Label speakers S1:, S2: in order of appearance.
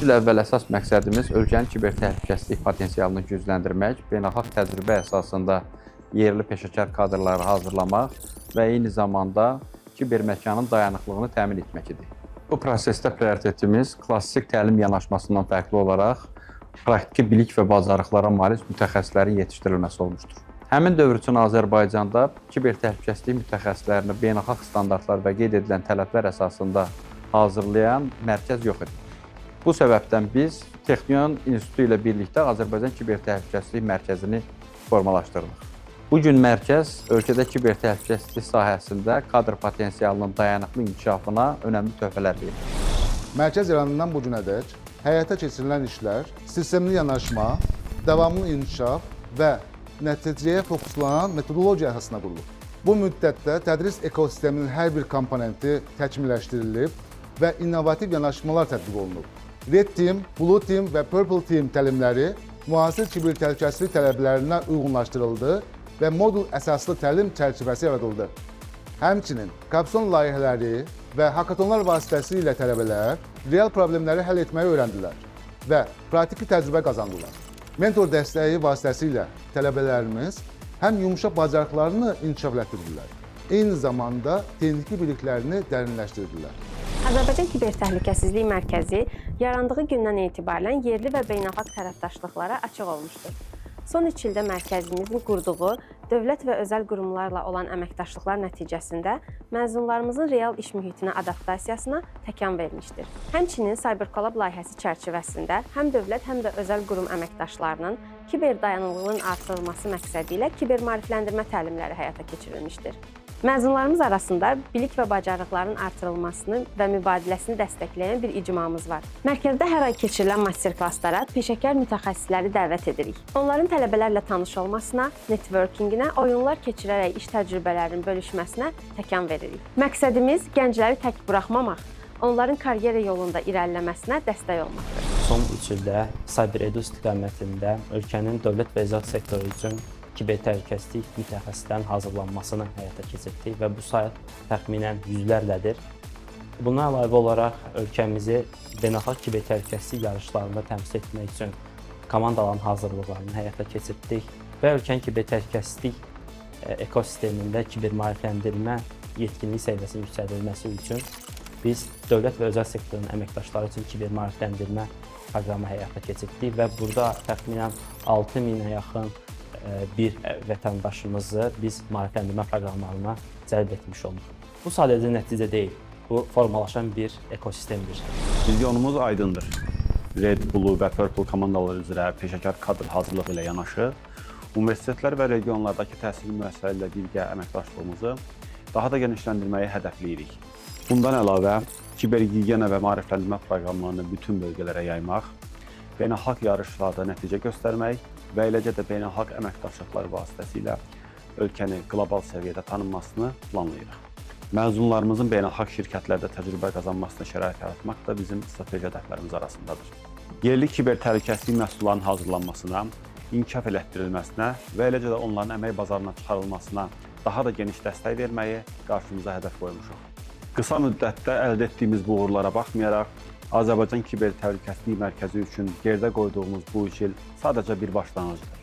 S1: il əvvəl əsas məqsədimiz ölkənin kiber təhlükəsizlik potensialını gücləndirmək, beynəlxalq təcrübə əsasında yerli peşəkar kadrları hazırlamaq və eyni zamanda kiber məkanın dayanıqlığını təmin etmək idi. Bu prosesdə prioritetimiz klassik təlim yanaşmasından fərqli olaraq praktiki bilik və bacarıqlara malik mütəxəssislərin yetişdirilməsi olmuşdur. Həmin dövr üçün Azərbaycanda kiber təhlükəsizlik mütəxəssislərini beynəlxalq standartlar və qeyd edilən tələblər əsasında hazırlayan mərkəz yox idi. Bu səbəbdən biz Texnion İnstitutu ilə birlikdə Azərbaycan Kiber Təhlükəsizlik Mərkəzini formalaşdırdıq. Bu gün mərkəz ölkədə kiber təhlükəsizlik sahəsində kadr potensialının dayanıqlı inkişafına önəmli töhfələr verir.
S2: Mərkəz yaranından bu günədək həyata keçirilən işlər, sistemli yanaşma, davamlı inkişaf və nəticəyə fokuslanan metodologiya əsasına qurulub. Bu müddətdə tədris ekosisteminin hər bir komponenti təkmilləşdirilib və innovativ yanaşmalar tətbiq olunub. Red Team, Blue Team və Purple Team təlimləri müasir kiber təhlükəsizlik tələblərinə uyğunlaşdırıldı və modul əsaslı təlim çərçivəsi yaradıldı. Həmçinin kapson layihələri və hakatonlar vasitəsilə tələbələr real problemləri həll etməyi öyrəndilər və praktiki təcrübə qazandılar. Mentor dəstəyi vasitəsilə tələbələrimiz həm yumşaq bacarıqlarını inkişaflətdirdilər, eyni zamanda texniki biliklərini dərinləşdirdilər.
S3: Azərbaycan Kiber Təhlükəsizlik Mərkəzi yarandığı gündən etibarən yerli və beynəlxalq tərəfdaşlıqlara açıq olmuşdur. Son 3 ildə mərkəzimizin qurduğu dövlət və özəl qurumlarla olan əməkdaşlıqlar nəticəsində məzunlarımızın real iş mühitinə adaptasiyasına təkan vermişdir. Həmçinin CyberCollab layihəsi çərçivəsində həm dövlət, həm də özəl qurum əməkdaşlarının kiber dayanıqlılığının artırılması məqsədi ilə kiber maarifləndirmə təlimləri həyata keçirilmişdir. Məzunlarımız arasında bilik və bacarıqların artırılmasını və mübadiləsini dəstəkləyən bir icmamız var. Mərkəzdə hər ay keçirilən master-klasslara peşəkar mütəxəssisləri dəvət edirik. Onların tələbələrlə tanış olmasına, networkinginə, oyunlar keçirərək iş təcrübələrinin bölüşməsinə təkan veririk. Məqsədimiz gəncləri tək buraxmamaq, onların karyera yolunda irəliləməsinə dəstək olmaqdır.
S4: Son 3 ildə CyberEdu istiqamətində ölkənin dövlət və icra sektoru üçün kiber təhlükəsizlik mütəxəssislərinin hazırlanmasını həyata keçirdik və bu sayı təxminən yüzlərlədir. Buna əlavə olaraq ölkəmizi beynəlxalq kiber təhlükəsizlik yarışlarında təmsil etmək üçün komandaların hazırlıqlarını həyata keçirdik və ölkənin kiber təhlükəsizlik ekosistemində kiber maarifləndirmə yetkinlik səviyyəsinin yüksəldilməsi üçün biz dövlət və özəl sektorun əməkdaşları üçün kiber maarifləndirmə proqramı həyata keçirdik və burada təxminən 6000-ə yaxın bir vətəndaşımızı biz maarifləndirmə proqramlarına cəlb etmiş olduq. Bu sadəcə nəticə deyil, bu formalaşan bir ekosistemdir.
S5: Vizyonumuz aydındır. Red, Blue və Purple komandaları üzrə peşəkar kadr hazırlığı ilə yanaşı, universitetlər və regionlardakı təhsil müəssisələri ilə birgə əməkdaşlığımızı daha da genişləndirməyi hədəfləyirik. Bundan əlavə, kibergigiyena və maarifləndirmə proqramlarını bütün bölgələrə yaymaq, beynəlxalq yarışlarda nəticə göstərmək və eləcə də beynəlxalq əməkdaşlıqlar vasitəsilə ölkəni qlobal səviyyədə tanınmasını planlayırıq. Məzunlarımızın beynəlxalq şirkətlərdə təcrübə qazanmasına şərait yaratmaq da bizim strateji hədəflərimiz arasındadır. Yerli kiber təhlükəsizlik məhsullarının hazırlanmasına, inkişaf elətdirilməsinə və eləcə də onların əmək bazarına çıxarılmasına daha da geniş dəstək verməyi qarşımıza hədəf qoymuşuq. Qısa müddətdə əldə etdiyimiz bu uğurlara baxmayaraq, Azərbaycan Kiber Təhlükəsizlik Mərkəzi üçün gerdə qoyduğumuz bu 3 il sadəcə bir başlanğıcdır.